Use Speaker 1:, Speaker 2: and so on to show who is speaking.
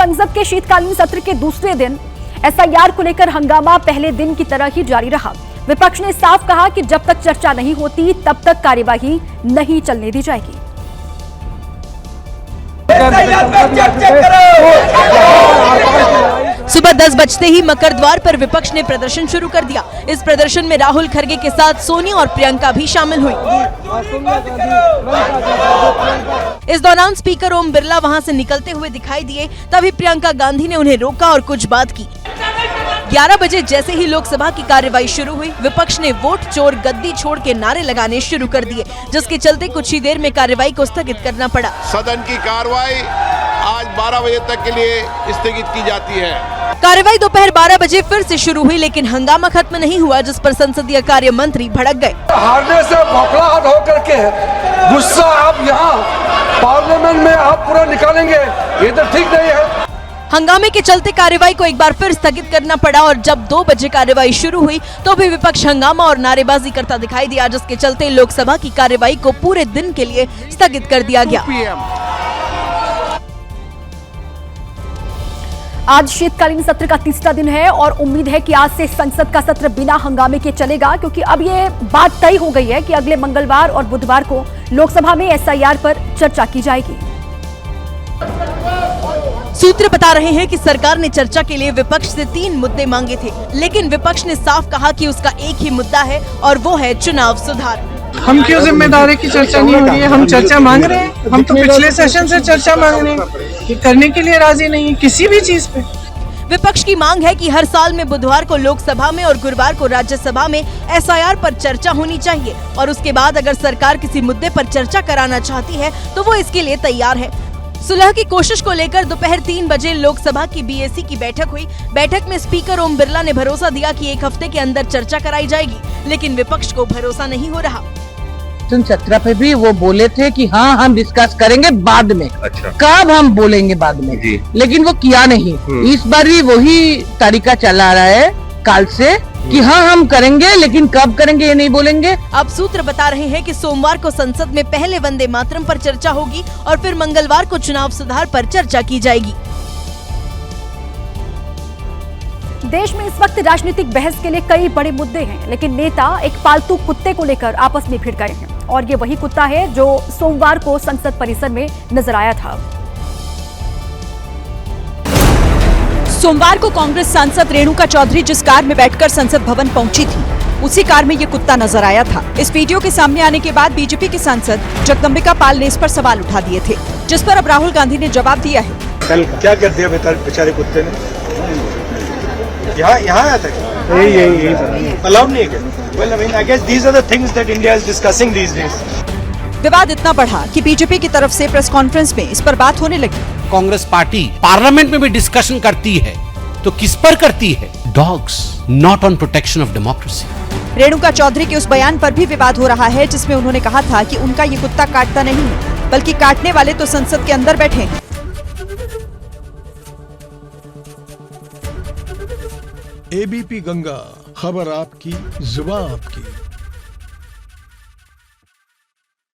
Speaker 1: संसद के शीतकालीन सत्र के दूसरे दिन एसआईआर को लेकर हंगामा पहले दिन की तरह ही जारी रहा। विपक्ष ने साफ कहा कि जब तक चर्चा नहीं होती तब तक कार्यवाही नहीं चलने दी जाएगी।
Speaker 2: सुबह 10 बजते ही मकर द्वार पर विपक्ष ने प्रदर्शन शुरू कर दिया। इस प्रदर्शन में राहुल खड़गे के साथ सोनिया और प्रियंका भी शामिल हुई। इस दौरान स्पीकर ओम बिरला वहां से निकलते हुए दिखाई दिए, तभी प्रियंका गांधी ने उन्हें रोका और कुछ बात की। 11 बजे जैसे ही लोकसभा की कार्यवाही शुरू हुई, विपक्ष ने वोट चोर गद्दी छोड़ के नारे लगाने शुरू कर दिए, जिसके चलते कुछ ही देर में कार्यवाही को स्थगित करना पड़ा।
Speaker 3: सदन की कार्यवाही आज 12 बजे तक के लिए स्थगित की जाती है।
Speaker 2: कार्यवाही दोपहर 12 बजे फिर से शुरू हुई, लेकिन हंगामा खत्म नहीं हुआ, जिस पर संसदीय कार्य मंत्री भड़क गए।
Speaker 4: हारने से बौखलाहट होकर के गुस्सा आप यहाँ पार्लियामेंट में आप पूरा निकालेंगे, ये तो ठीक नहीं है।
Speaker 2: हंगामे के चलते कार्यवाही को एक बार फिर स्थगित करना पड़ा और जब 2 बजे कार्यवाही शुरू हुई तो भी विपक्ष हंगामा और नारेबाजी करता दिखाई दिया, जिसके चलते लोकसभा की कार्यवाही को पूरे दिन के लिए स्थगित कर दिया गया।
Speaker 1: आज शीतकालीन सत्र का तीसरा दिन है और उम्मीद है कि आज से संसद का सत्र बिना हंगामे के चलेगा, क्योंकि अब ये बात तय हो गई है कि अगले मंगलवार और बुधवार को लोकसभा में एसआईआर पर चर्चा की जाएगी।
Speaker 2: सूत्र बता रहे हैं कि सरकार ने चर्चा के लिए विपक्ष से 3 मुद्दे मांगे थे, लेकिन विपक्ष ने साफ कहा कि उसका एक ही मुद्दा है और वो है चुनाव सुधार।
Speaker 5: हम क्यों जिम्मेदारी की चर्चा नहीं हो रही है? हम चर्चा मांग रहे हैं, हम तो पिछले सेशन से चर्चा मांग रहे हैं, ये करने के लिए राजी नहीं है किसी भी चीज पे।
Speaker 2: विपक्ष की मांग है कि हर साल में बुधवार को लोकसभा में और गुरुवार को राज्यसभा में एसआईआर पर चर्चा होनी चाहिए और उसके बाद अगर सरकार किसी मुद्दे पर चर्चा कराना चाहती है तो वो इसके लिए तैयार है। सुलह की कोशिश को लेकर दोपहर 3 बजे लोकसभा की बीएसी की बैठक हुई। बैठक में स्पीकर ओम बिरला ने भरोसा दिया कि 1 हफ्ते के अंदर चर्चा कराई जाएगी, लेकिन विपक्ष को भरोसा नहीं हो रहा।
Speaker 6: सत्र पे भी वो बोले थे कि हाँ हम डिस्कस करेंगे बाद में। अच्छा। कब हम बोलेंगे बाद में जी। लेकिन वो किया नहीं। इस बार भी वही तरीका चला रहा है काल से कि हाँ हम करेंगे, लेकिन कब kरेंगे ये नहीं बोलेंगे।
Speaker 2: अब सूत्र बता रहे हैं कि सोमवार को संसद में पहले वंदे मातरम पर चर्चा होगी और फिर मंगलवार को चुनाव सुधार पर चर्चा की जाएगी।
Speaker 1: देश में इस वक्त राजनीतिक बहस के लिए कई बड़े मुद्दे हैं, लेकिन नेता एक पालतू कुत्ते को लेकर आपस में भिड़ गए हैं और ये वही कुत्ता है जो सोमवार को संसद परिसर में नजर आया था।
Speaker 7: सोमवार को कांग्रेस सांसद रेणुका चौधरी जिस कार में बैठकर संसद भवन पहुंची थी, उसी कार में ये कुत्ता नजर आया था। इस वीडियो के सामने आने के बाद बीजेपी के सांसद जगदम्बिका पाल ने इस पर सवाल उठा दिए थे, जिस पर अब राहुल गांधी ने जवाब दिया है।
Speaker 8: कल क्या कर दिया बेचारे कुत्ते ने? यहाँ आया था अलाउड नहीं है। Well, I mean, I guess these are the things that India is discussing these days.
Speaker 7: विवाद इतना बढ़ा कि बीजेपी की तरफ से प्रेस कॉन्फ्रेंस में इस पर बात होने लगी।
Speaker 9: कांग्रेस पार्टी पार्लियामेंट में भी डिस्कशन करती है तो किस पर करती है? Dogs, not on protection of democracy.
Speaker 7: Renuka Chowdhury के उस बयान पर भी विवाद हो रहा है, जिसमें उन्होंने कहा था कि उनका ये कुत्ता काटता नहीं है, बल्कि काटने वाले तो संसद के अंदर बैठे हैं।
Speaker 10: एबीपी गंगा, खबर आपकी, जुबान आपकी।